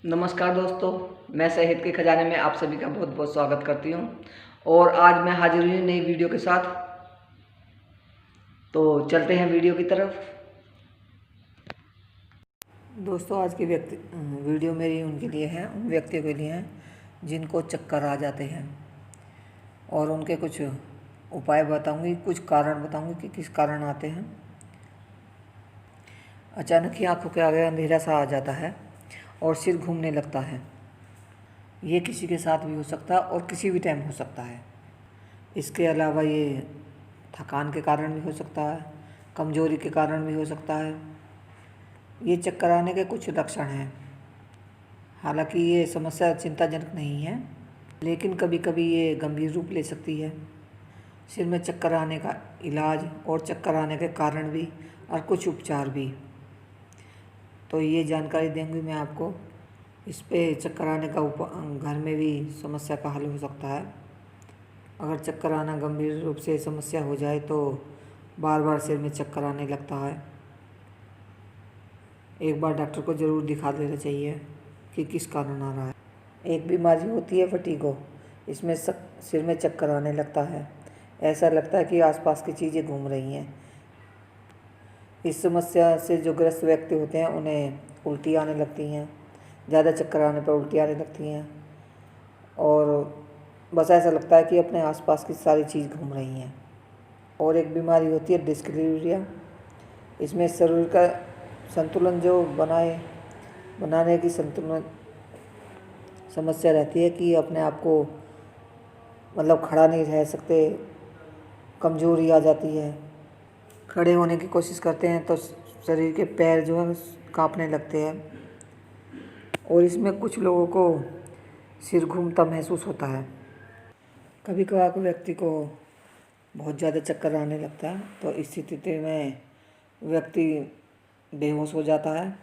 नमस्कार दोस्तों, मैं सेहत के खजाने में आप सभी का बहुत बहुत स्वागत करती हूँ। और आज मैं हाजिर हुई नई वीडियो के साथ। तो चलते हैं वीडियो की तरफ। दोस्तों, आज की वीडियो मेरी उनके लिए है, उन व्यक्तियों के लिए है जिनको चक्कर आ जाते हैं, और उनके कुछ उपाय बताऊंगी, कुछ कारण बताऊंगी कि किस कारण आते हैं। अचानक ही आंखों के आगे अंधेरा सा आ जाता है और सिर घूमने लगता है। ये किसी के साथ भी हो सकता है और किसी भी टाइम हो सकता है। इसके अलावा ये थकान के कारण भी हो सकता है, कमजोरी के कारण भी हो सकता है। ये चक्कर आने के कुछ लक्षण हैं। हालांकि ये समस्या चिंताजनक नहीं है, लेकिन कभी कभी ये गंभीर रूप ले सकती है। सिर में चक्कर आने का इलाज और चक्कर आने के कारण भी और कुछ उपचार भी, तो ये जानकारी देंगे मैं आपको। इस पे चक्कर आने का घर में भी समस्या का हल हो सकता है। अगर चक्कर आना गंभीर रूप से समस्या हो जाए तो बार बार सिर में चक्कर आने लगता है, एक बार डॉक्टर को ज़रूर दिखा देना चाहिए कि किस कारण आ रहा है। एक बीमारी होती है वर्टिगो। इसमें सिर में चक्कर आने लगता है, ऐसा लगता है कि आसपास की चीज़ें घूम रही हैं। इस समस्या से जो ग्रस्त व्यक्ति होते हैं उन्हें उल्टी आने लगती हैं, ज़्यादा चक्कर आने पर उल्टी आने लगती हैं, और बस ऐसा लगता है कि अपने आसपास की सारी चीज़ घूम रही हैं। और एक बीमारी होती है डिस्कलिरिया। इसमें शरीर का संतुलन जो बनाने की संतुलन समस्या रहती है कि अपने आप को मतलब खड़ा नहीं रह सकते, कमजोरी आ जाती है। खड़े होने की कोशिश करते हैं तो शरीर के पैर जो है कांपने लगते हैं, और इसमें कुछ लोगों को सिर घूमता महसूस होता है। कभी कभार व्यक्ति को बहुत ज़्यादा चक्कर आने लगता है, तो इस स्थिति में व्यक्ति बेहोश हो जाता है।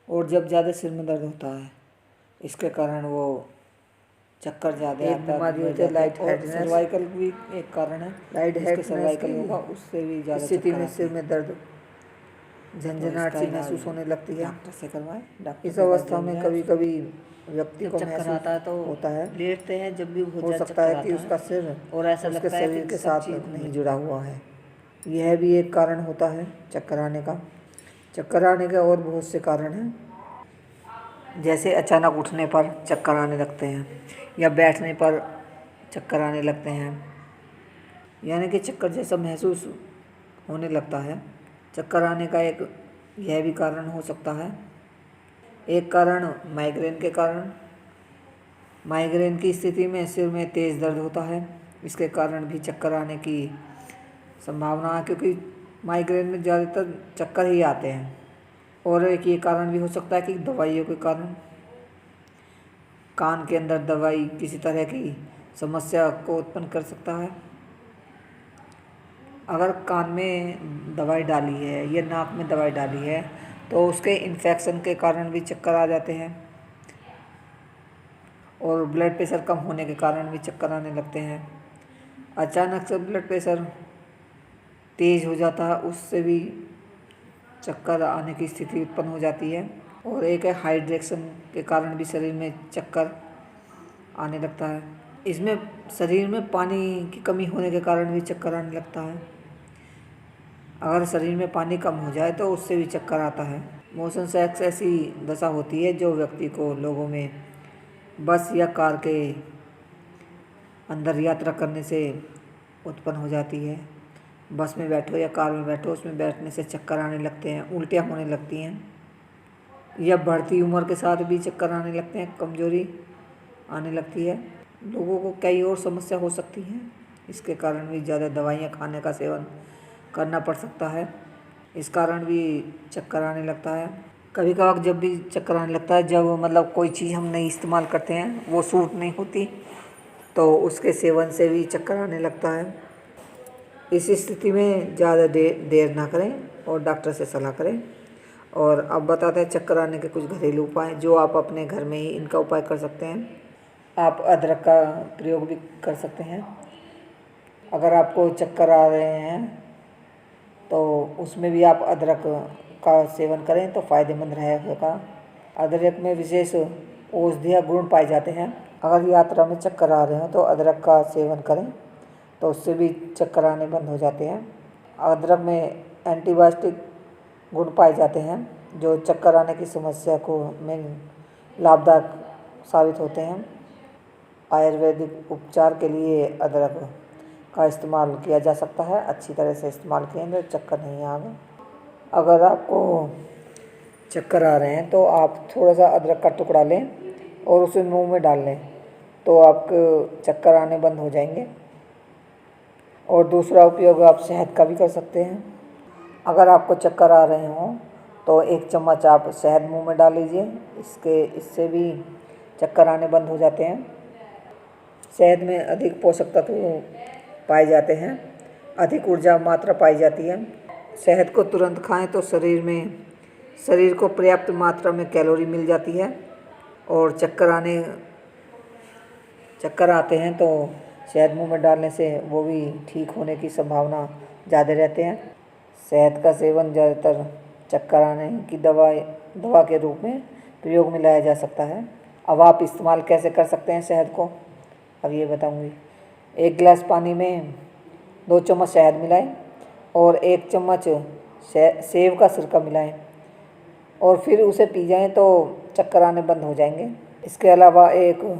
और जब ज़्यादा सिर में दर्द होता है, इसके कारण वो चक्कर ज़्यादा आता है। बीमारी होती है लाइट हेडनेस। सर्वाइकल भी एक कारण है। लाइट हेड सर्वाइकल होगा, उससे भी ज़्यादा स्थिति में सिर में दर्द, झंझनाहट सी महसूस होने लगती है। डॉक्टर से करवाएं। इस अवस्था में कभी कभी व्यक्ति को चक्कर आता है तो होता है, लेटते हैं जब भी हो सकता है कि उसका सिर और ऐसा उसके शरीर के साथ नहीं जुड़ा हुआ है। यह भी एक कारण होता है चक्कर आने का। चक्कर आने के और बहुत से कारण हैं, जैसे अचानक उठने पर चक्कर आने लगते हैं, या बैठने पर चक्कर आने लगते हैं, यानी कि चक्कर जैसा महसूस होने लगता है। चक्कर आने का एक यह भी कारण हो सकता है। एक कारण माइग्रेन के कारण। माइग्रेन की स्थिति में सिर में तेज़ दर्द होता है, इसके कारण भी चक्कर आने की संभावना है, क्योंकि माइग्रेन में ज़्यादातर चक्कर ही आते हैं। और एक ये कारण भी हो सकता है कि दवाइयों के कारण, कान के अंदर दवाई किसी तरह की समस्या को उत्पन्न कर सकता है। अगर कान में दवाई डाली है या नाक में दवाई डाली है तो उसके इन्फेक्शन के कारण भी चक्कर आ जाते हैं। और ब्लड प्रेशर कम होने के कारण भी चक्कर आने लगते हैं। अचानक से ब्लड प्रेशर तेज़ हो जाता है, उससे भी चक्कर आने की स्थिति उत्पन्न हो जाती है। और एक है हाइड्रेशन के कारण भी शरीर में चक्कर आने लगता है। इसमें शरीर में पानी की कमी होने के कारण भी चक्कर आने लगता है। अगर शरीर में पानी कम हो जाए तो उससे भी चक्कर आता है। मोशन सिकनेस ऐसी दशा होती है जो व्यक्ति को लोगों में बस या कार के अंदर यात्रा करने से उत्पन्न हो जाती है। बस में बैठो या कार में बैठो, उसमें बैठने से चक्कर आने लगते हैं, उल्टियाँ होने लगती हैं, या बढ़ती उम्र के साथ भी चक्कर आने लगते हैं, कमजोरी आने लगती है। लोगों को कई और समस्या हो सकती हैं, इसके कारण भी ज़्यादा दवाइयाँ खाने का सेवन करना पड़ सकता है, इस कारण भी चक्कर आने लगता है। कभी कभार जब भी चक्कर आने लगता है, जब मतलब कोई चीज़ हम नहीं इस्तेमाल करते हैं, वो सूट नहीं होती, तो उसके सेवन से भी चक्कर आने लगता है। इस स्थिति में ज़्यादा देर ना करें और डॉक्टर से सलाह करें। और अब बताते हैं चक्कर आने के कुछ घरेलू उपाय जो आप अपने घर में ही इनका उपाय कर सकते हैं। आप अदरक का प्रयोग भी कर सकते हैं। अगर आपको चक्कर आ रहे हैं तो उसमें भी आप अदरक का सेवन करें तो फ़ायदेमंद रहेगा अदरक में विशेष औषधीय गुण पाए जाते हैं। अगर यात्रा में चक्कर आ रहे हो तो अदरक का सेवन करें, तो उससे भी चक्कर आने बंद हो जाते हैं। अदरक में एंटीबायोटिक गुण पाए जाते हैं जो चक्कर आने की समस्या को में लाभदायक साबित होते हैं। आयुर्वेदिक उपचार के लिए अदरक का इस्तेमाल किया जा सकता है। अच्छी तरह से इस्तेमाल किए तो चक्कर नहीं आएगा। अगर आपको चक्कर आ रहे हैं तो आप थोड़ा सा अदरक का टुकड़ा लें और उसे मुंह में डाल लें, तो आपको चक्कर आने बंद हो जाएंगे। और दूसरा उपयोग आप शहद का भी कर सकते हैं। अगर आपको चक्कर आ रहे हों तो 1 चम्मच आप शहद मुंह में डाल लीजिए, इससे भी चक्कर आने बंद हो जाते हैं। शहद में अधिक पोषक तत्व पाए जाते हैं, अधिक ऊर्जा मात्रा पाई जाती है। शहद को तुरंत खाएं तो शरीर को पर्याप्त मात्रा में कैलोरी मिल जाती है। और चक्कर आते हैं तो शहद मुंह में डालने से वो भी ठीक होने की संभावना ज़्यादा रहते हैं। शहद का सेवन ज़्यादातर चक्कर आने की दवा के रूप में प्रयोग में लाया जा सकता है। अब आप इस्तेमाल कैसे कर सकते हैं शहद को, अब ये बताऊंगी। 1 गिलास पानी में 2 चम्मच शहद मिलाएं और 1 चम्मच सेब का सिरका मिलाएं और फिर उसे पी जाएं तो चक्कर आने बंद हो जाएंगे। इसके अलावा 1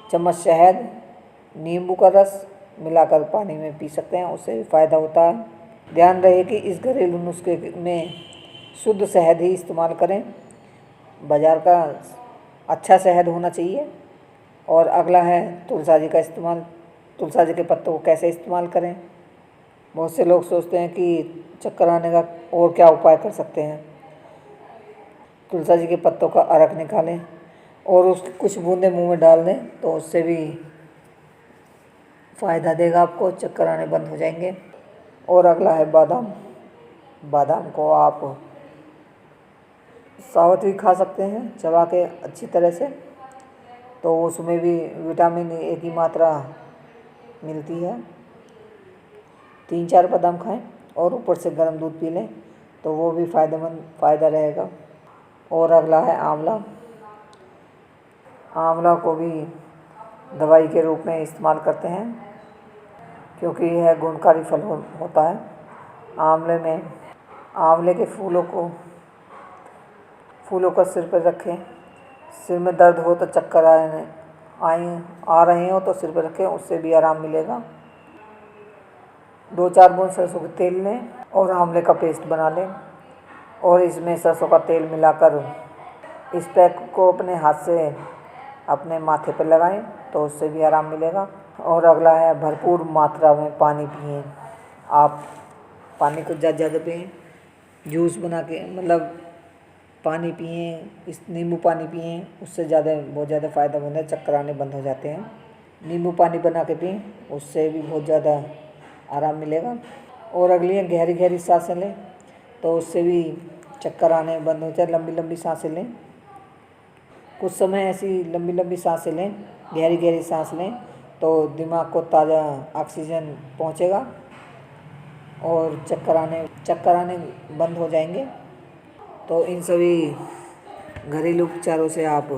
चम्मच शहद, नींबू का रस मिलाकर पानी में पी सकते हैं, उससे भी फ़ायदा होता है। ध्यान रहे कि इस घरेलू नुस्खे में शुद्ध शहद ही इस्तेमाल करें, बाज़ार का अच्छा शहद होना चाहिए। और अगला है तुलसा जी का इस्तेमाल। तुलसा जी के पत्तों को कैसे इस्तेमाल करें। बहुत से लोग सोचते हैं कि चक्कर आने का और क्या उपाय कर सकते हैं। तुलसा जी के पत्तों का अर्क निकालें और उसकी कुछ बूंदें मुंह में डाल दें, तो उससे भी फ़ायदा देगा आपको, चक्कर आने बंद हो जाएंगे। और अगला है बादाम। बादाम को आप साबुत भी खा सकते हैं चबा के अच्छी तरह से, तो उसमें भी विटामिन ए की मात्रा मिलती है। 3-4 बादाम खाएं और ऊपर से गर्म दूध पी लें, तो वो भी फ़ायदा रहेगा। और अगला है आंवला। आंवला को भी दवाई के रूप में इस्तेमाल करते हैं क्योंकि यह गुणकारी फल होता है। आंवले के फूलों को सिर पर रखें। सिर में दर्द हो तो चक्कर आ रहे हो तो सिर पर रखें, उससे भी आराम मिलेगा। 2-4 बूंद सरसों का तेल लें और आंवले का पेस्ट बना लें और इसमें सरसों का तेल मिलाकर इस पैक को अपने हाथ से अपने माथे पर लगाएं, तो उससे भी आराम मिलेगा। और अगला है भरपूर मात्रा में पानी पिएं। आप पानी को ज़्यादा पिएं, जूस बना के मतलब पानी पिएं, इस नींबू पानी पिएं, उससे बहुत ज़्यादा फ़ायदा होता है, चक्कर आने बंद हो जाते हैं। नींबू पानी बना के पिएं, उससे भी बहुत ज़्यादा आराम मिलेगा। और अगली है गहरी सांसें लें, तो उससे भी चक्कर आने बंद हो जाए। लंबी सांसें लें, कुछ समय ऐसी लंबी सांसें लें, गहरी सांस लें, तो दिमाग को ताज़ा ऑक्सीजन पहुंचेगा और चक्कर आने बंद हो जाएंगे। तो इन सभी घरेलू उपचारों से आप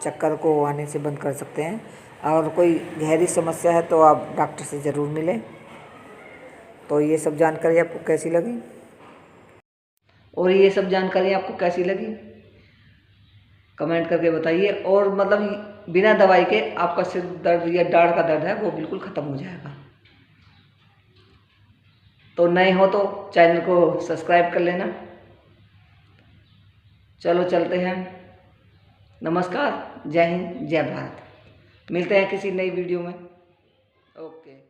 चक्कर को आने से बंद कर सकते हैं। और कोई गहरी समस्या है तो आप डॉक्टर से ज़रूर मिलें। तो ये सब जानकारी आपको कैसी लगी, कमेंट करके बताइए। और मतलब बिना दवाई के आपका सिर दर्द या दाढ़ का दर्द है वो बिल्कुल ख़त्म हो जाएगा। तो नए हो तो चैनल को सब्सक्राइब कर लेना। चलो चलते हैं। नमस्कार, जय हिंद, जय भारत। मिलते हैं किसी नई वीडियो में। ओके।